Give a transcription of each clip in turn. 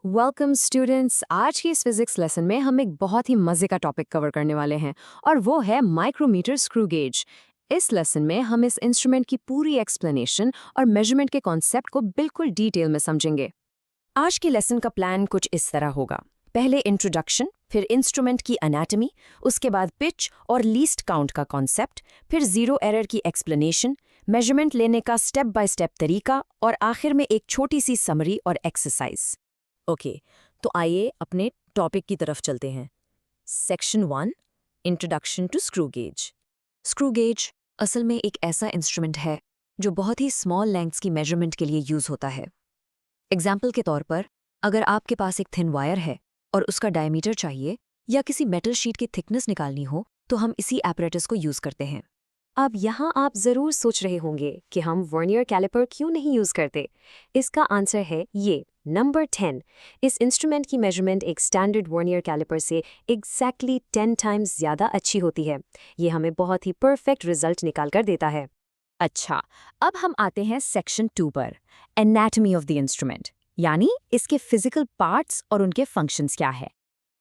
Welcome students. आज की इस फिजिक्स लेसन में हम एक बहुत ही मजे का टॉपिक कवर करने वाले हैं और वो है माइक्रोमीटर स्क्रू गेज। इस लेसन में हम इस इंस्ट्रूमेंट की पूरी एक्सप्लेनेशन और मेजरमेंट के कॉन्सेप्ट को बिल्कुल डिटेल में समझेंगे। आज के लेसन का प्लान कुछ इस तरह होगा। पहले इंट्रोडक्शन, फिर इंस्ट्रूमेंट की एनाटॉमी, उसके बाद पिच और लीस्ट काउंट का कॉन्सेप्ट, फिर जीरो एरर की एक्सप्लेनेशन, मेजरमेंट लेने का स्टेप बाय स्टेप तरीका और आखिर में एक छोटी सी समरी और एक्सरसाइज। ओके, तो आइए अपने टॉपिक की तरफ चलते हैं। Section 1, introduction to screw gauge. Screw gauge असल में एक ऐसा इंस्ट्रूमेंट है जो बहुत ही स्मॉल लेंथ्स की मेजरमेंट के लिए यूज होता है। एग्जाम्पल के तौर पर, अगर आपके पास एक थिन वायर है और उसका डायमीटर चाहिए या किसी मेटल शीट की थिकनेस निकालनी हो, तो हम इसी एपरेटस को यूज करते हैं। अब यहाँ आप जरूर सोच रहे होंगे कि हम वर्नियर कैलिपर क्यों नहीं यूज करते। इसका आंसर है ये, नंबर 10। इस इंस्ट्रूमेंट की मेजरमेंट एक स्टैंडर्ड वर्नियर कैलिपर से एग्जैक्टली 10 टाइम्स ज़्यादा अच्छी होती है। ये हमें बहुत ही परफेक्ट रिजल्ट निकाल कर देता है। अच्छा, अब हम आते हैं सेक्शन 2 पर, एनाटॉमी ऑफ द इंस्ट्रूमेंट, यानी इसके फिजिकल पार्ट्स और उनके फंक्शंस क्या है।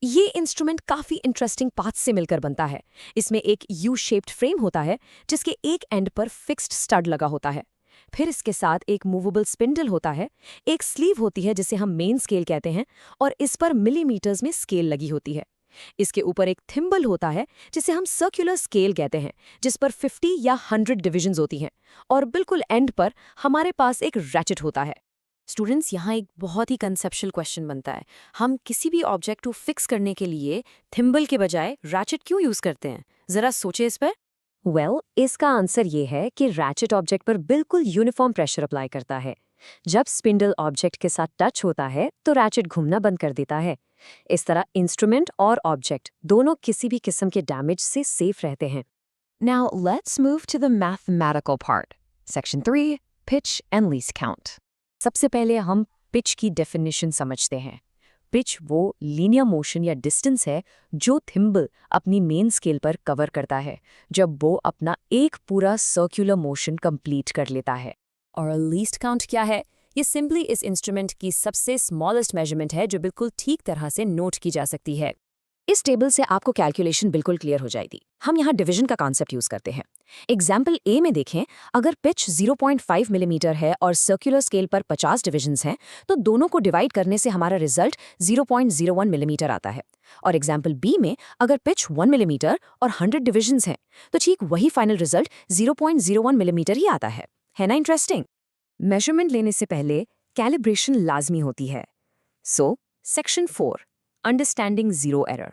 ये इंस्ट्रूमेंट काफी इंटरेस्टिंग पार्ट्स से मिलकर बनता है। इसमें एक यू शेप्ड फ्रेम होता है जिसके एक एंड पर फिक्स्ड स्टड लगा होता है। फिर इसके साथ एक मूवेबल स्पिंडल होता है, एक स्लीव होती है जिसे हम मेन स्केल कहते हैं और इस पर मिलीमीटर्स में स्केल लगी होती है। इसके ऊपर एक थिम्बल होता है जिसे हम सर्कुलर स्केल कहते हैं, जिस पर 50 या 100 डिविजन्स होती हैं और बिल्कुल एंड पर हमारे पास एक रैचेट होता है। स्टूडेंट्स, यहाँ एक बहुत ही कंसेप्चुअल क्वेश्चन बनता है। हम किसी भी ऑब्जेक्ट को फिक्स करने के लिए थिम्बल के बजाय रैचेट क्यों यूज करते हैं? जरा सोचे इस पर। इसका आंसर ये है कि रैचेट ऑब्जेक्ट पर बिल्कुल यूनिफॉर्म प्रेशर अप्लाई करता है। जब स्पिंडल ऑब्जेक्ट के साथ टच होता है तो रैचेट घूमना बंद कर देता है। इस तरह इंस्ट्रूमेंट और ऑब्जेक्ट दोनों किसी भी किस्म के डैमेज से सेफ रहते हैं। Now let's move to the mathematical part. Section 3, pitch and least count. सबसे पहले हम पिच की डेफिनेशन समझते हैं। पिच वो लीनियर मोशन या डिस्टेंस है जो थिम्बल अपनी मेन स्केल पर कवर करता है जब वो अपना एक पूरा सर्कुलर मोशन कंप्लीट कर लेता है। और लीस्ट काउंट क्या है? ये सिंपली इस इंस्ट्रूमेंट की सबसे स्मॉलेस्ट मेजरमेंट है जो बिल्कुल ठीक तरह से नोट की जा सकती है। इस टेबल से आपको कैलकुलेशन बिल्कुल क्लियर हो जाएगी। हम यहाँ डिवीजन का कॉन्सेप्ट यूज करते हैं। एग्जाम्पल ए में देखें, अगर पिच 0.5 मिलीमीटर है और सर्कुलर स्केल पर 50 डिविजन्स हैं, तो दोनों को डिवाइड करने से हमारा रिजल्ट 0.01 मिलीमीटर आता है। और एग्जाम्पल बी में अगर पिच 1 मिलीमीटर और 100 डिविजन्स हैं, तो ठीक वही फाइनल रिजल्ट 0.01 मिलीमीटर ही आता है ना इंटरेस्टिंग? मेजरमेंट लेने से पहले कैलिब्रेशन लाजमी होती है। So section 4, understanding zero error.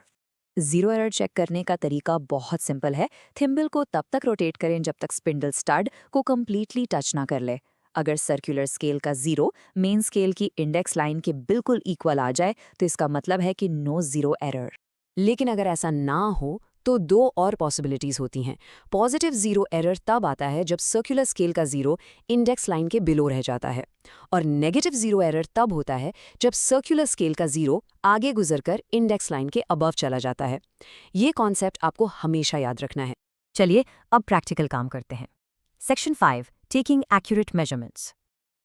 Zero error check करने का तरीका बहुत सिंपल है। थिम्बल को तब तक रोटेट करें जब तक स्पिंडल स्टड को कंप्लीटली टच ना कर ले। अगर सर्कुलर स्केल का जीरो मेन स्केल की इंडेक्स लाइन के बिल्कुल इक्वल आ जाए तो इसका मतलब है कि नो जीरो एरर। लेकिन अगर ऐसा ना हो तो दो और पॉसिबिलिटीज होती हैं। पॉजिटिव जीरो एरर तब आता है जब सर्कुलर स्केल का जीरो इंडेक्स लाइन के बिलो रह जाता है, और नेगेटिव जीरो एरर तब होता है जब सर्कुलर स्केल का जीरो आगे गुजरकर इंडेक्स लाइन के अबव चला जाता है। ये कॉन्सेप्ट आपको हमेशा याद रखना है। चलिए अब प्रैक्टिकल काम करते हैं। Section 5, taking accurate measurements.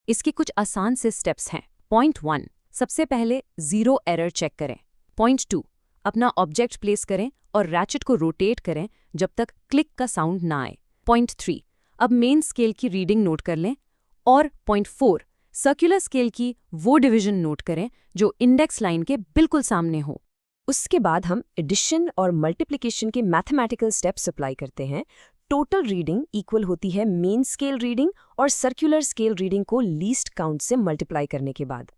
इसके कुछ आसान से स्टेप्स हैं। पॉइंट 1, सबसे पहले जीरो एरर चेक करें। पॉइंट 2, अपना ऑब्जेक्ट प्लेस करें और रैचेट को रोटेट करें जब तक क्लिक का साउंड ना आए। पॉइंट 3, अब मेन स्केल की रीडिंग नोट कर लें। और पॉइंट 4, सर्कुलर स्केल की वो डिवीजन नोट करें जो इंडेक्स लाइन के बिल्कुल सामने हो। उसके बाद हम एडिशन और मल्टीप्लिकेशन के मैथमेटिकल स्टेप्स अप्लाई करते हैं। टोटल रीडिंग इक्वल होती है मेन स्केल रीडिंग और सर्कुलर स्केल रीडिंग को लीस्ट काउंट से मल्टीप्लाई करने के बाद।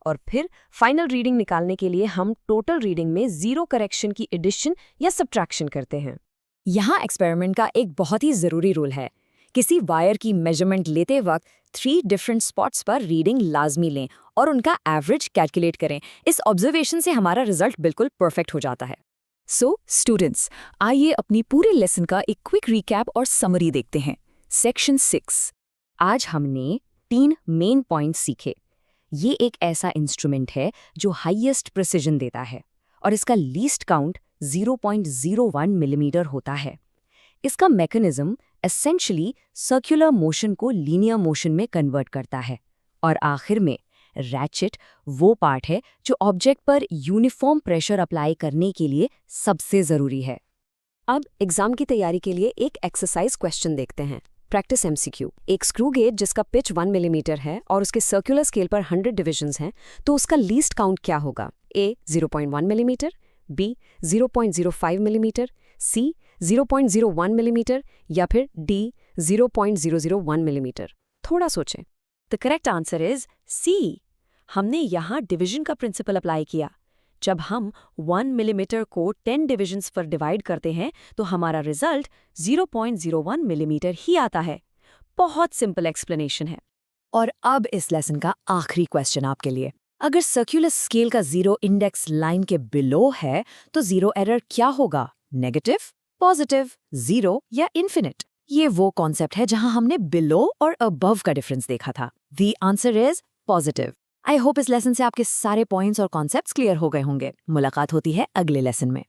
और फिर फाइनल रीडिंग निकालने के लिए हम टोटल रीडिंग में जीरो करेक्शन की एडिशन या सब्ट्रैक्शन करते हैं। यहाँ एक्सपेरिमेंट का एक बहुत ही जरूरी रूल है। किसी वायर की मेजरमेंट लेते वक्त 3 डिफरेंट स्पॉट्स पर रीडिंग लाजमी लें और उनका एवरेज कैलकुलेट करें। इस ऑब्जर्वेशन से हमारा रिजल्ट बिल्कुल परफेक्ट हो जाता है। सो स्टूडेंट्स, आइए अपनी पूरे लेसन का एक क्विक रिकैप और समरी देखते हैं। सेक्शन 6, आज हमने 3 मेन पॉइंट्स सीखे। ये एक ऐसा इंस्ट्रूमेंट है जो हाईएस्ट प्रिसिजन देता है और इसका लीस्ट काउंट 0.01 मिलीमीटर होता है। इसका मैकेनिज्म एसेंशियली सर्कुलर मोशन को लीनियर मोशन में कन्वर्ट करता है। और आखिर में रैचेट वो पार्ट है जो ऑब्जेक्ट पर यूनिफॉर्म प्रेशर अप्लाई करने के लिए सबसे ज़रूरी है। अब एग्जाम की तैयारी के लिए एक एक्सरसाइज क्वेश्चन देखते हैं। Practice MCQ. एक स्क्रू गेज जिसका पिच 1 मिलीमीटर है और उसके सर्कुलर स्केल पर 100 डिविजन्स हैं, तो उसका लीस्ट काउंट क्या होगा? A 0.1 millimetre, B 0.05 millimetre, C 0.01 millimetre या फिर डी 0.001 मिलीमीटर। थोड़ा सोचें। The correct answer is C. हमने यहाँ डिवीजन का प्रिंसिपल अप्लाई किया। जब हम 1 मिलीमीटर को 10 डिविजन्स पर डिवाइड करते हैं तो हमारा रिजल्ट 0.01 मिलीमीटर ही आता है। बहुत सिंपल एक्सप्लेनेशन है। और अब इस लेसन का आखिरी क्वेश्चन आपके लिए। अगर सर्कुलर स्केल का जीरो इंडेक्स लाइन के बिलो है तो जीरो एरर क्या होगा? नेगेटिव, पॉजिटिव, जीरो या इन्फिनिट? ये वो कॉन्सेप्ट है जहां हमने बिलो और अबव का डिफरेंस देखा था। The answer is positive. I hope इस लेसन से आपके सारे पॉइंट्स और कॉन्सेप्ट्स क्लियर हो गए होंगे। मुलाकात होती है अगले लेसन में।